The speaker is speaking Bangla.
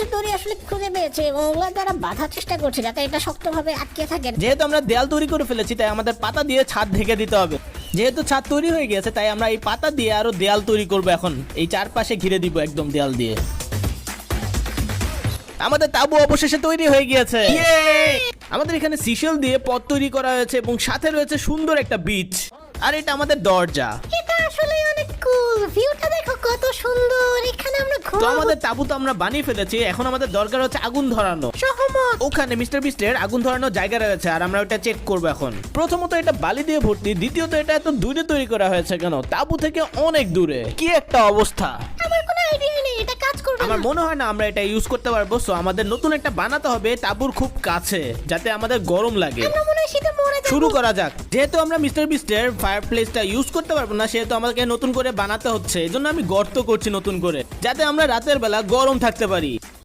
কিছু দড়ি আসলে খুঁজে পেয়েছে এবং ওগুলো দ্বারা বাঁধার চেষ্টা করছে যাতে এটা শক্তভাবে আটকে থাকে। যেহেতু আমরা দেয়াল তৈরি করে ফেলেছি তাই আমাদের পাতা দিয়ে ছাদ ঢেকে দিতে হবে। যেহেতু ছাদ তৈরি হয়ে গেছে তাই আমরা এই পাতা দিয়ে আরো দেয়াল তৈরি করব। এখন এই চারপাশে ঘিরে দিব একদম দেয়াল দিয়ে। আমাদের তাঁবু অবশেষে তৈরি হয়ে গিয়েছে। আমাদের এখানে সিশেল দিয়ে পথ তৈরি করা হয়েছে এবং সাথে রয়েছে সুন্দর একটা বিচ। আর এটা আমাদের দরজা। এটা আসলে অনেক কুল, ভিউটা দেখো কত সুন্দর। এখানে আমরা তো ঘুমাবো। আমাদের তাঁবু তো আমরা বানিয়ে ফেলেছি, এখন আমাদের দরকার হচ্ছে আগুন ধরানো। সহমত। ওখানে মিস্টার বিস্টের আগুন ধরানোর জায়গা রয়েছে আর আমরা ওটা চেক করবো এখন। প্রথমত এটা বালি দিয়ে ভর্তি, দ্বিতীয়ত এটা এত দূরে তৈরি করা হয়েছে কেন? তাঁবু থেকে অনেক দূরে। কি একটা অবস্থা! আমার কোনো আইডিয়া নেই এটা কাজ করবে আমার না। মনে হয় না আমরা এটা ইউজ করতে পারবো। সো আমাদের নতুন একটা বানাতে হবে তাঁবুর খুব কাছে, যাতে আমাদের গরম লাগে। আমরা মনে হয় শীতে মরে যাবো। শুরু করা যাক। যেহেতু আমরা মিস্টার বিস্টের ফায়ার প্লেসটা ইউজ করতে পারবো না, সেহেতু আমাদেরকে নতুন করে বানাতে হচ্ছে। এজন্য আমি গর্ত করছি নতুন করে, যাতে আমরা রাতের বেলা গরম থাকতে পারি।